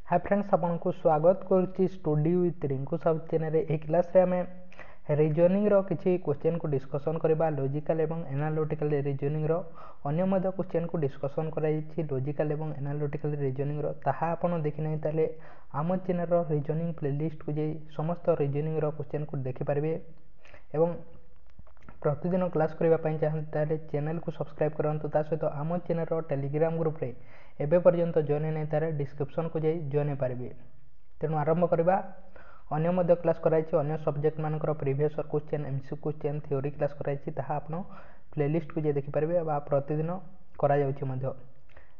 Hi friends आपको स्वागत करुच्ची study with Rinku सब चैनल। एक क्लास रे आम रिजनिंग रो किछि क्वेश्चन को डिस्कशन करबा लॉजिकल एवं एनालिटिकल रिजनिंग रो अन्य मध्य क्वेश्चन को डिस्कशन कराइछि लॉजिकल एवं एनालिटिकल रिजनिंग रो ताहा आपण देखि नै ताले आम चैनल रो रिजनिंग प्लेलिस्ट को जे समस्त रिजनिंग रो क्वेश्चन को देखि पारबे एवं प्रतिदिन क्लास करने चाहते चैनल को सब्सक्राइब करंतु ता सहित आम चैनल रो टेलीग्राम ग्रुप रे एबे पर्यंत जॉइन नहीं तारे डिस्क्रिप्शन को जाई जॉइन पारबे। तेणु आरंभ करबा अन्य मध्य क्लास कराइछि अन्य सब्जेक्ट मानकर previous question MCQ question theory class कराइछि ताहा आपण प्लेलिस्ट को जाई देखि पारबे बा प्रतिदिन करा जाउछि मध्य।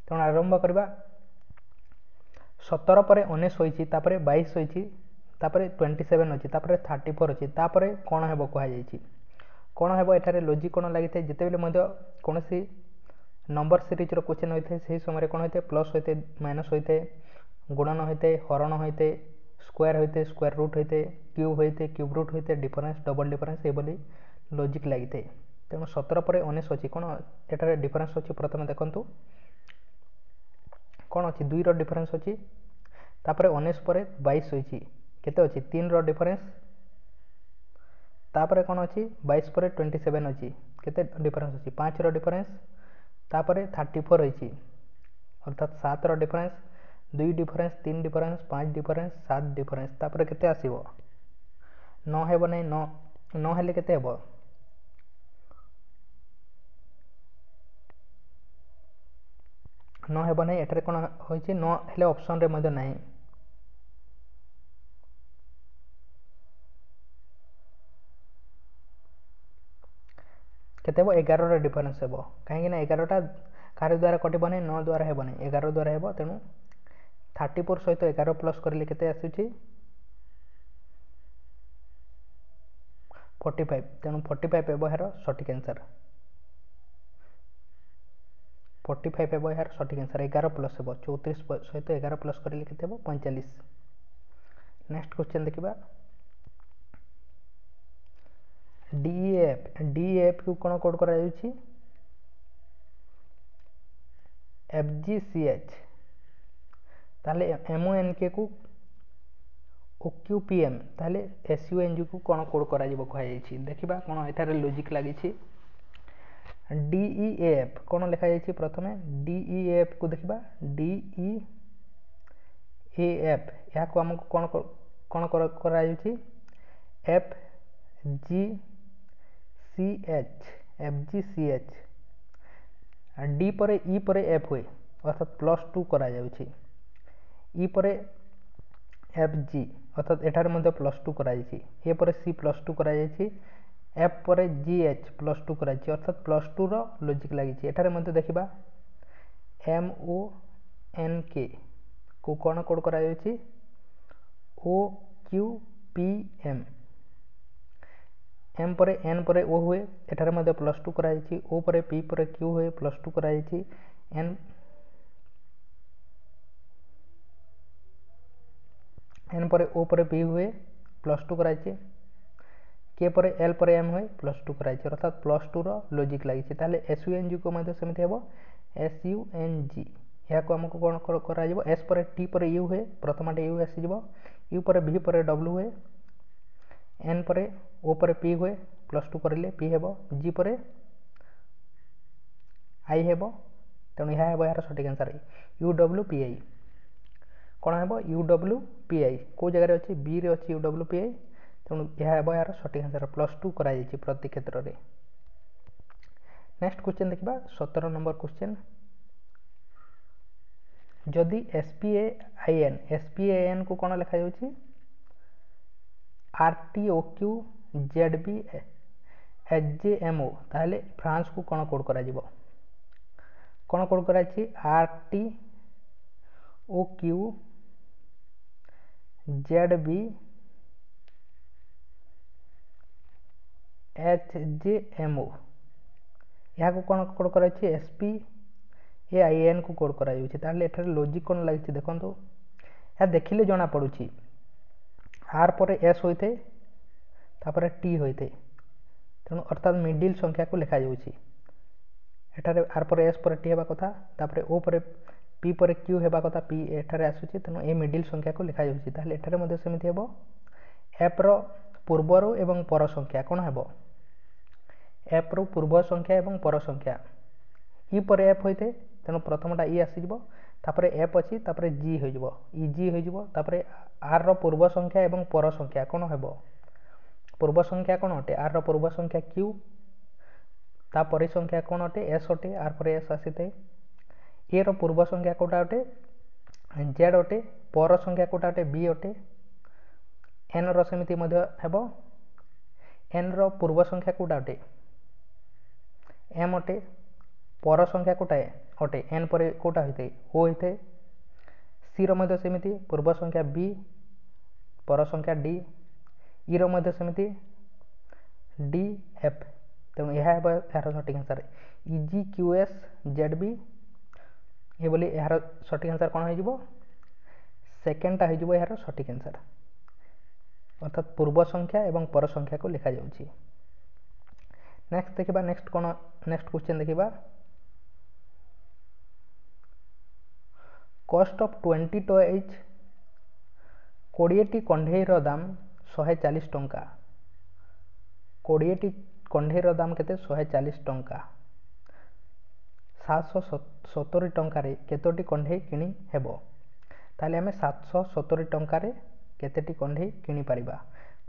तेणु आरंभ करबा 17 पर 19 होइछि तापरे 22 होइछि तापरे 27 अछि तापरे 34 अछि तापरे कोन हेबो कहै जाइछि कौन है एठारे लॉजिक कौन लगी था जिते बेले कौन सी नंबर सीरीज रो क्वेश्चन होते से समय कौन होते प्लस होते माइनस होते गुणन होते हरण होते स्क्वायर रूट होते क्यूब रूट होते डिफरेंस डबल डिफरेंस ये लॉजिक लगी था। तेणु 17 पर 19 अच्छी कौन एठारे डिफरेंस अच्छी प्रथम देखु कौन अच्छी 2 रो डिफरेंस अच्छी तापर 19 पर 22 होइछि केते अच्छी 3 रो डिफरेंस तापर कौन अच्छी 22 पर 27 अच्छी केते डिफरेंस अच्छी 5 रो डिफरेंस तापर 34 रही अर्थात 7 रो difference 2 difference 3 difference 5 difference 7 difference तापर केते आसीबो 9 हेबो नै 9 हेले केते हेबो 9 हेबो नै एठारे कोन होइछि 9 हेले ऑप्शन रे मध्य नाही केते 11 रो डिफरेंस हेबो कहीं ना 11 टा कार द्वारा कटिबो नै 9 द्वारा हेबो नै 11 द्वारा हेबो। तेणु 34 सहित 11 प्लस करले केते आसुछि 45 तेणु 45 हेबो यार सटीक आंसर 45 हेबो यार सटीक आंसर 11 प्लस हेबो 34 सहित 11 प्लस करले केते हेबो 45। नेक्स्ट क्वेश्चन देखिबा डीएफ को कौन कोड करा जाउछि एफजीसीएच ताले एमओएनके को ओक्यूपीएम ताले एसयूएनजी को कौन कोड करा जिवो कहै जाइछि देखिबा कोन एठारे लॉजिक लागि छि डीईएफ कौन लिखा जाइछि प्रथमे डीईएफ को देखिबा डीईएफ या को हमको कौन कौन करा जाइछि एफजीसीएच डी पर ई पर एफ हुए अर्थात +2 करा जाउछि ई पर एफजी अर्थात एठार मध्य +2 करा जाइछि ए पर सी +2 करा जाइछि एफ पर जीएच +2 करा जाइछि अर्थात +2 रो लॉजिक लागि छि एठार मध्य देखिबा एमओएनके को कोन कोड करा जाइछि ओक्यूपीएम एम पर एन पर ओ हुए एठार मध्य +2 करा जाइछि ओ पर पी पर क्यू हुए +2 करा जाइछि एन पर ओ पर पी हुए +2 करा जाइछि के पर एल पर एम हुए +2 करा जाइछि अर्थात +2 रो लॉजिक लागि छि ताले एसयूएनजी को मध्य समिति हेबो एसयूएनजी या को हमको कोन करा जिवो एस पर टी पर यू हुए प्रथमटे यू आसी जिवो यू पर भी पर डब्ल्यू हुए एन पर ओ पर पी हुए +2 करले पी हेबो जी पर आई हेबो तेणु यह हेबो यार सटीक आंसर यूडब्ल्यूपीआई कौन हेबो यूडब्ल्यूपीआई को जगह रे अछि बी रे अछि यूडब्ल्यूपीआई तेणु यह हेबो यार सटीक आंसर +2 करा जाइछि प्रति क्षेत्र रे। नेक्स्ट क्वेश्चन देखिबा 17 नंबर क्वेश्चन जदि एसपीएआईएन को कौन लिखा जाउछि आरटीओक्यू जेडबी एचजेएमओ ताहले फ्रांस को कौन कोड करा जिवो कौन कोड करा छि आरटीओक्यू जेडबी एचजेएमओ या को कौन कोड करा छि एसपीएआईएन को कोड करा जाउछि ताहले एठारे लॉजिक कौन लागि छि देखंतु या देखिले जणा पडुछि आर पर एस होइते तापर टी होइते तेणु अर्थात मिडिल संख्या को लिखा जाउछि एठारे आर पर एस पर टी हेबा कथा तापर ओ पर पी पर क्यू हेबा कथा पी एठारे आसुची तेणु ए मिडिल संख्या को लिखा जाउची ताहले एठारे मध्ये सेमिति हेबो एफ रो पूर्वरु एवं पर संख्या कोन हेबो एफ रो पूर्व संख्या एवं पर संख्या ई पर एफ होइते तेणु प्रथमटा ई आसी जिवो तापरे एफ अछि तापरे जी हो जिवो ई जी हो जिवो तापरे आर रो पूर्व संख्या एवं पर संख्या कोन हेबो पूर्व संख्या कोन अटे आर रो पूर्व संख्या क्यू ता परि संख्या कोन अटे एस अटे आर पर एस आसीते ए रो पूर्व संख्या कोटा अटे जेड अटे पर संख्या कोटा अटे बी अटे एन रो समिति मध्ये हेबो एन रो पूर्व संख्या कोटा अटे एम अटे पर संख्या कोटा अटे एन पर कोटा होइते ओ होइते सी रो मध्ये समिति पूर्व संख्या बी पर संख्या डी ई रो मध्ये समिति डी एफ तेणु यह हेबो यार सठिक answer E G Q S Z B ये बोली यार सठिक आंसर कोन हो जिवो सेकेंडटा हो जिवो यार सठिक आंसर अर्थात पूर्व संख्या एवं पर संख्या को लिखा जाउची नेक्स्ट देखिबा नेक्स्ट क्वेश्चन देखिबा कॉस्ट ऑफ 20 टॉयज 20 टी कंढेई रो दाम 140 टंका 20 टी कंढेई रो दाम केते 140 टंका 770 टंका रे केतोटी कंढेई किनी हेबो ताले हमें 770 टंका रे केतेटी कंढेई किनी परिबा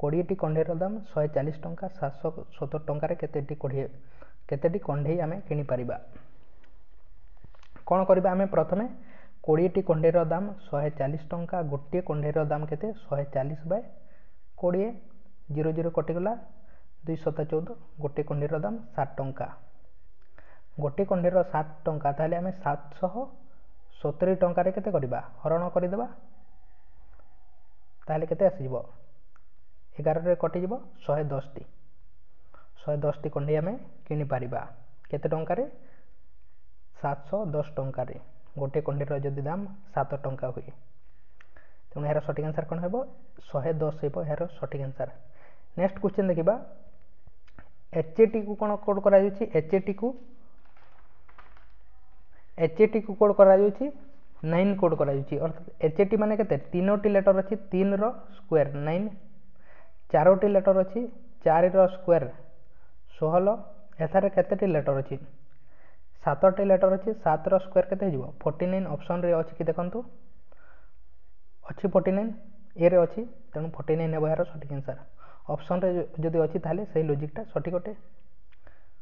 20 टी कंढेई रो दाम 140 टंका 770 टंका रे केतेटी कंढेई हमें किनी परिबा कोन करबा हमें प्रथमे 20 टी कंढेई रो दाम 140 टंका गोटे कंढेई रो दाम केते 140 बाय 20 0 0 कटि गला 214 गोटे कंढेई रो दाम 7 टंका गोटे कंढेई रो 7 टंका ताले हमें 770 टंका रे केते करबा हरण करि देबा ताले केते आसी जिवो 11 रे कटि जिवो 110 टी कंढेई हमें किनी परिबा केते टंका रे 710 टंका रे गोटे कंढेई रो जदि दाम 7 टंका होई तेणु यार सठिक आंसर कोन हेबो 110 हेबो यार सठिक आंसर नेक्स्ट क्वेश्चन देखिबा एचएटी को कोन कोड करा जाउची एचएटी को कोड करा जाउची 9 कोड करा जाउची अर्थात एचएटी माने केते तीनोटी लेटर अछि 3 रो स्क्वायर 9 चारोटी लेटर अछि 4 रो स्क्वायर 16 एथारे केतेटी लेटर अछि 7टी लेटर अछि 7 रो स्क्वायर केते हिजबो 49 ऑप्शन रे अछि कि देखंतु अछि 49 ए रे अछि तेनु 49 नेबो यार सठिक आंसर ऑप्शन रे जदि अछि ताले सही लॉजिक टा सठिक अटे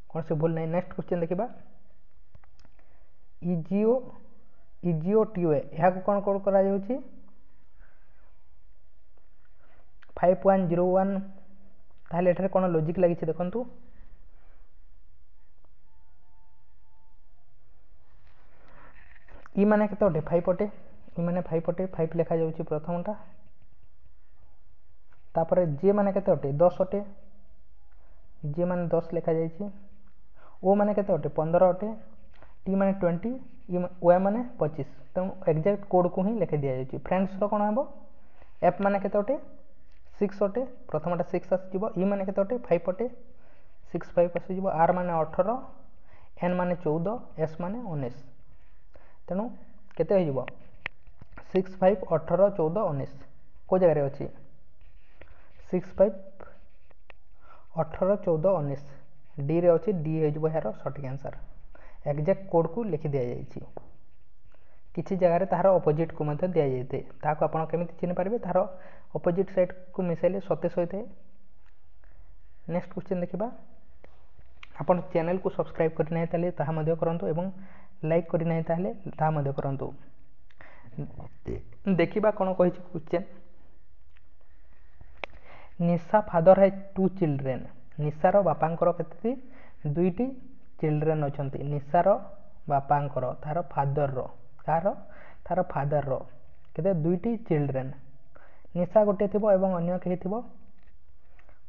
कोन से भूल नै नेक्स्ट क्वेश्चन देखिबा इजिओ टीओए यहा को कोन कोड करा जाउची 5.01 ताले एठारे कोन लॉजिक लागि छै देखंतु ई माने केते अटे 5 अटे ई माने 5 अटे 5 लिखा जाउची प्रथमटा तापरे जे माने केते अटे 10 अटे जे माने 10 लिखा जाइची ओ माने केते अटे 15 अटे टी माने 20 ई ओ माने 25 त एग्जैक्ट कोड को ही लिखि दिया जाइची फ्रेंड्स रो कोन हेबो एफ माने केते अटे 6 अटे प्रथमटा 6 आसी जिवो ई माने केते अटे 5 अटे 6 5 आसी जिवो आर माने 18 एन माने 14 एस माने 19 तेणु केते हो जिवो 6 5 18 14 19 को जगह रे अछि 6 5 18 14 19 डी रे अछि डी हो जिवो यार सठिक आंसर एग्जैक्ट कोड को लिखि दिया जाइछि किछि जगह रे तार ऑपोजिट को मध्ये दिया जाइते ताको आपण केमिति चिनि पारिबे तार ऑपोजिट साइड को मिसाइले 27 होइते नेक्स्ट क्वेश्चन देखिबा आपण चैनल को सब्सक्राइब करि नै ताले ताहा मध्ये करंतु एवं लाइक करि नै ताले ताहा मध्ये करंतु देखिबा कोन कहि क्वेश्चन निशा फादर है 2 चिल्ड्रेन निशार बापांकर केते दुईटी चिल्ड्रेन अछंती निशार बापांकर तार फादर रो तार फादर रो केते दुईटी चिल्ड्रेन निशा गोटे थिबो एवं अन्य केहि थिबो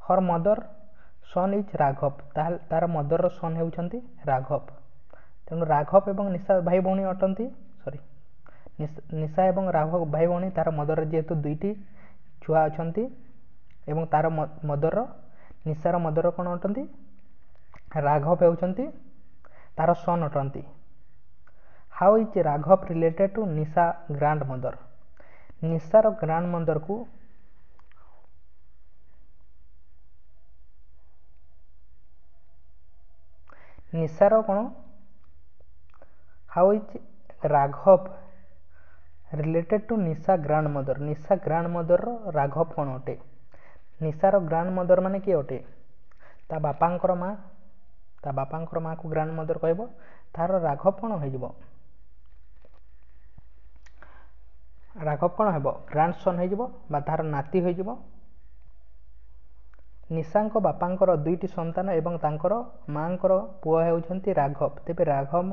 her mother son is Raghav तार मदर रो सन हेउछंती राघव तेनु राघव एवं निशा भाई भौणी अटंती सॉरी निशा एवं राघव भाई भौणी तार मदर जेहेतु दुईटी छुआ अछंती एवं तार मदर निशार मदर कोन अटंती राघव हेउछंती तार सन अटंती how is Raghav related to Nisha grandmother. निशार ग्रांड मदर को निशार कौन how is Raghav related to Nisha grandmother. Nisha grandmother Raghav कौन अटे। निशार ग्रांड मदर माने किए अटे ता बापांकर माँ ता बापांकर माँ को ग्रांड मदर कहब तार राघव कौन हो राघव कौन हो ग्रांड सन हो तार नाती हो। निशांक बापांकर दुईटी संतान एवं तांकर माँकर पुओ होउछंती राघव। तेबे राघव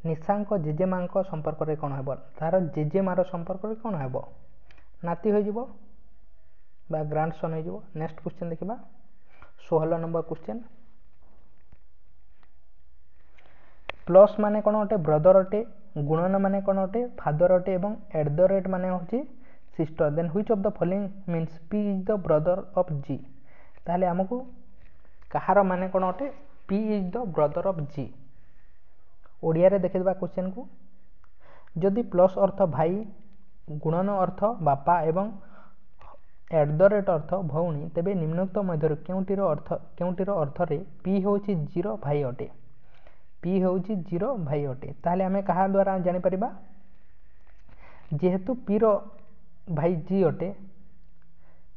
निशांक जेजेमाँ संपर्क में कौन हो तार जेजेमार संपर्क में कौन हो नाती हो ग्रांड सन हो। नेक्स्ट क्वेश्चन देखा 16 नंबर क्वेश्चन। प्लस माने कौन अटे ब्रदर अटे गुणन माने कौन अटे फादर अटे एवं एट द रेट माने होची sister. Then which of the following means P is the brother of G. ताहले हमकु कहार माने कौन अटे P is the brother of G. Odia रे देखिबा क्वेश्चन को जदि प्लस अर्थ भाई गुणन अर्थ बापा एवं एट द रेट अर्थ भौणी तेबे निम्नोक्त मध्य केउंटीर अर्थ रे पी होची जीरो भाई अटे। पी होची जीरो भाई अटे। ताहले हमें कहा द्वारा जानि परिबा जेहेतु पी रो भाई जी अटे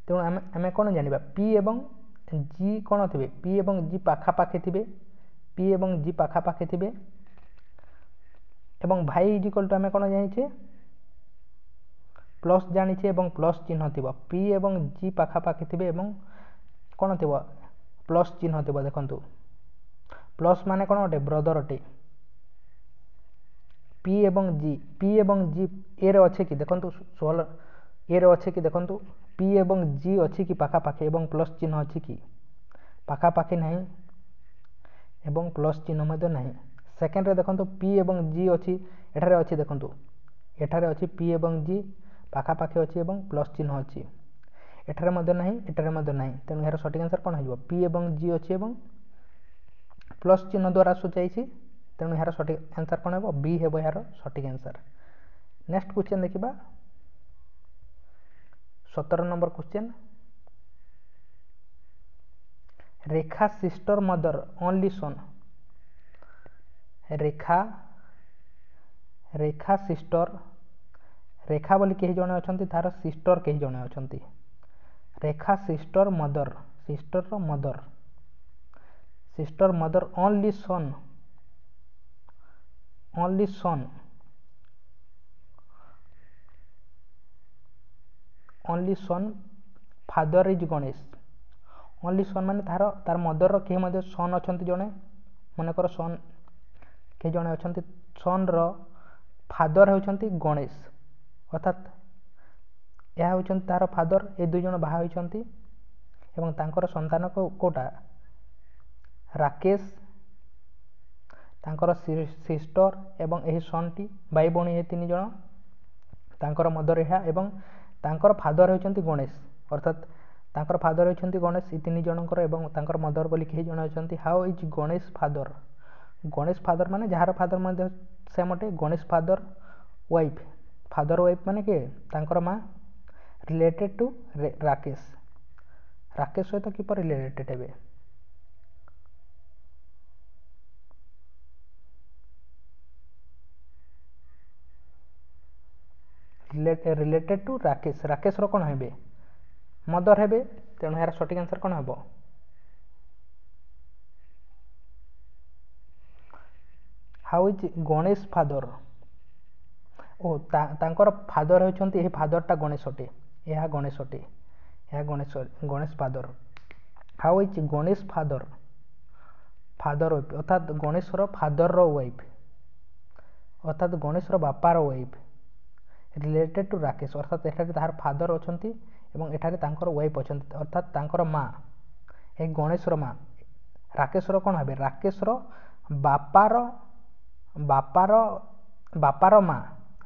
तेणु आम कौन जाना पी एवं जी कौन थे पी एवं जी पाखापाखि थे पी एवं जी पाखापाखि थे एवं भाई इज इक्वल टू आम कौन जाने प्लस जाने प्लस चिन्ह थी पी एवं जी पाखापाखि थे कौन थी प्लस चिन्ह थी देखु प्लस माने कौन अटे ब्रदर अटे पी एवं जी ए रे अच्छे कि देखु 16 ए रे अच्छे कि देखु पी एवं जी अच्छी कि पाखापाखि एवं प्लस चिन्ह अच्छी कि पाखापाखि नहीं एवं प्लस चिन्ह मध्य नहीं। सेकेंड रे देखु पी एवं जी अच्छी एठारे अच्छी देखु एठारे अच्छी पी एवं जी पाखापाखि अच्छी एवं प्लस चिन्ह अच्छी एठारे मध्य नहीं एठारे मध्य नहीं। तेणु यार सठिक आंसर कौन हो पी एवं जी अच्छी एवं प्लस चिन्ह द्वारा सूचाई। तेणु यार सठिक आंसर कौन हो बी है यार सठिक आंसर। नेक्स्ट क्वेश्चन देखिबा 17 number question. Rekha sister mother only son. Rekha sister Rekha बोली कहीं जने अच्छा तार सिस्टर कहीं जने अच्छा Rekha sister mother only son father is Ganesh. Only son माने तार मदर किए मध्य सन अच्छा जड़े मनकर सन किए जड़े अच्छा सन फादर होती गणेश अर्थात यह होती तार फादर ए दुई जन बाहा होती एवं तांकर संतान को कोटा राकेश तांकर सिस्टर एवं यही सन टी भाई भौणी ए तीन जन तांकर मदर यह एवं तांकर फादर होती गणेश अर्थात तांकर फादर होती गणेश ये तीन जनकर एवं तांकर मदर बोली कहीं जन अच्छा। हाउ इज गणेश फादर माने जार फादर मध्य सेम अटे गणेश फादर वाइफ माने के तांकर माँ रिलेटेड टू राकेश सहित किपर रिलेटेड हे रिलेटेड टू राकेश रो कौन हे मदर हे। तेणु यार सठिक आंसर कौन हम हाउ इज गणेश फादर ओ तांकर फादर होती यही फादरटा गणेश अटे यह Ganesh father. How is Ganesh father wife अर्थात गणेश फादर रो वाइफ अर्थात गणेश बापार वाइफ रिलेटेड टू राकेश अर्थात एठारे तार फादर अच्छा एवं एठारे तांकर वाइफ अच्छा अर्थात तांकर माँ ए गणेश माँ राकेश कौन हे राकेश बापार माँ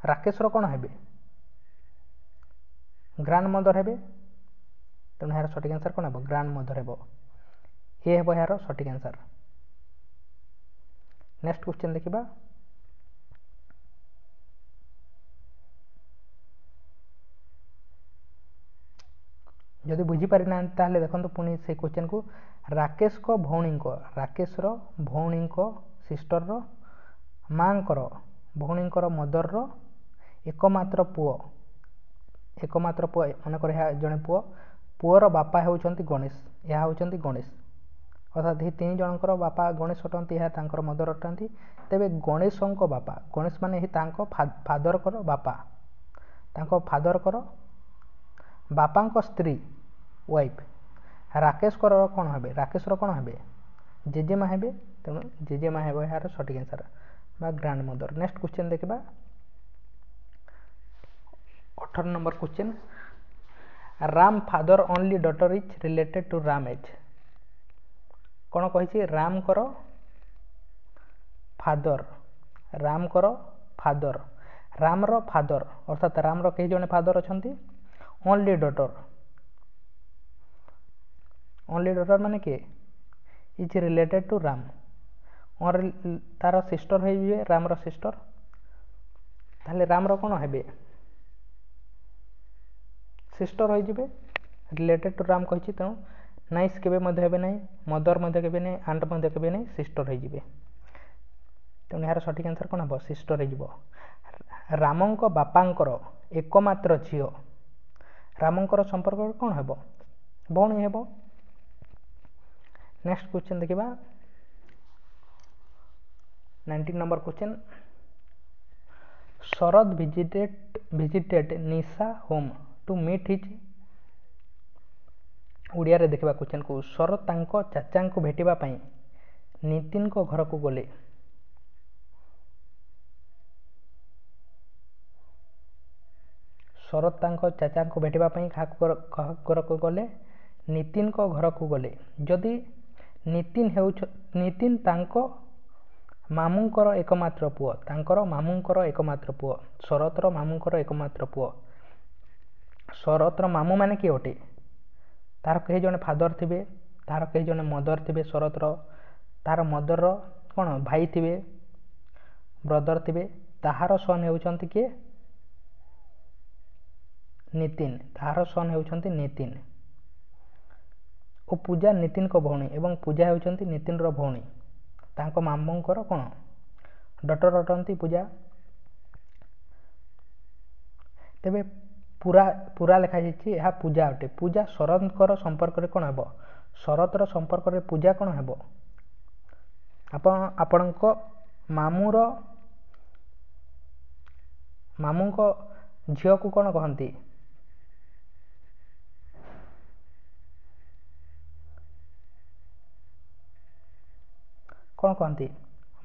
राकेश कौन हे ग्रांड मदर हे। तेणु यार सठिक आंसर कौन हे ग्रांड मदर हे यार सठिक आंसर। नेक्स्ट क्वेश्चन देखिबा जदि बुझी पारि ना ताले देखंतु पुनी से क्वेश्चन को राकेश को भौणी को राकेश रो भौणी को सिस्टर रो मांकर भौणी मदर रो एकमात्र पुओ मन कर जड़े पुओर बापा होउचंती गणेश यह होउचंती गणेश अर्थात ये तीन जनकर बापा गणेश अटंती यह तांकर मदर अटंती तेबे गणेशों बापा गणेश माने ही तांको फादर कर बापा तांको फादर कर बापा को स्त्री वाइफ राकेश कर कौन हे राकेश कौन हे जेजेमा हे तेणु जेजेमा हे यार सठिक आंसर बा ग्रांड मदर नेक्स्ट क्वेश्चन देखा 18 number question Ram father only daughter is related to Ram as कौन कही राम कर फादर राम कर फादर राम रो फादर अर्थात राम रो कई जने फादर अछंती ओनली डॉटर माने के इज रिलेटेड टू राम और तार सिस्टर है राम रो सिस्टर ताले राम रो कौन हेबे सिस्टर हो जिबे रिलेटेड टू राम कहि तेणु नाइस केबे मध्ये हेबे नै मदर मध्ये केबे नै आंट मध्ये केबे नै सिस्टर हो जिबे तेणु यार सठिक आंसर कौन हे सिस्टर हो जिवो रामंक बापांकर एकमात्र झियो रामंकर संपर्क कौन हेबो भौणी हेबो नेक्स्ट क्वेश्चन देखिबा 19 number question Sharad visited Nisha home to meet his Odia रे देखिबा क्वेश्चन को शरद तांको चाचा को भेटिबा पई नितिन को घर को गले शरद तांको चाचा को भेटिबा पई घर को गले नितिन को घर को गले जदि नितिन तांको मामूंकर एकमात्र पुओ तांकर मामूंकर एकमात्र पुओ शरतर मामूंकर एकमात्र पुओ शरतर मामू माने किए अटे तार कई जने फादर थिबे तार कई जने मदर थिबे शरतर तार मदर कौन भाई थिबे ब्रदर थिबे ताहार सन हेउचंती किए नितिन ताहार सन हेउचंती नितिन ओ पूजा नितिन को भौणी एवं पूजा हेउचंती नितिन रो भौणी तांको मामूंकर कौन डॉटर अटंती पूजा तेबे पूरा लिखा जाइए यह पूजा अटे पूजा शरदकर संपर्क रे कौन हेबो शरतर संपर्क रे पूजा कौन हेबो आपण मामू को झियो को कौन कहती कौन कहती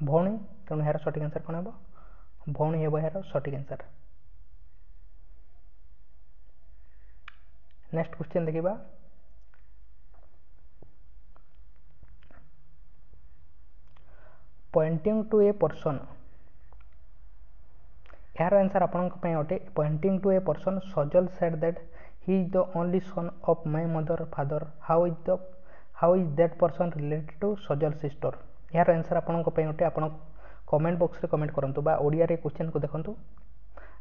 भौणी तेणु यार सठिक आंसर कौन हेबो भौणी हेबो यार सठिक आंसर नेक्स्ट क्वेश्चन देखिबा पॉइंटिंग टू ए पर्सन यार आंसर आपन पे अटे pointing to a person Sajal said that he is the only son of my mother father how is that person related to Sajal sister यार आंसर आपन पे अटे आपन कमेंट बॉक्स रे कमेंट करंतु बा ओडिया रे क्वेश्चन को देखंतु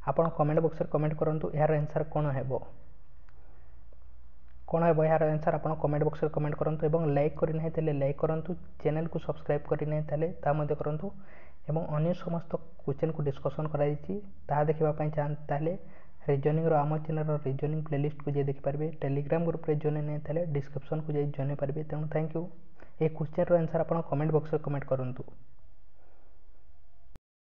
आपन कमेंट बॉक्स रे कमेंट करंतु यार आंसर कोन हेबो कौन है यार आंसर आप कमेंट बॉक्स में कमेंट करूँ और लाइक करना है लाइक करूँ चैनल को सब्सक्राइब करना है करूँ एवं अन्य समस्त क्वेश्चन को डिस्कसन कराई देखापी चाहते रिजनिंग आम चैनल रिजनिंग प्लेलिस्ट को देखिपारे टेलीग्राम ग्रुप रे जॉइन नहीं डिस्क्रिप्शन को जॉइन पारे तेणु थैंक यू ये क्वेश्चन आंसर आप कमेंट बॉक्स में कमेंट करूँ।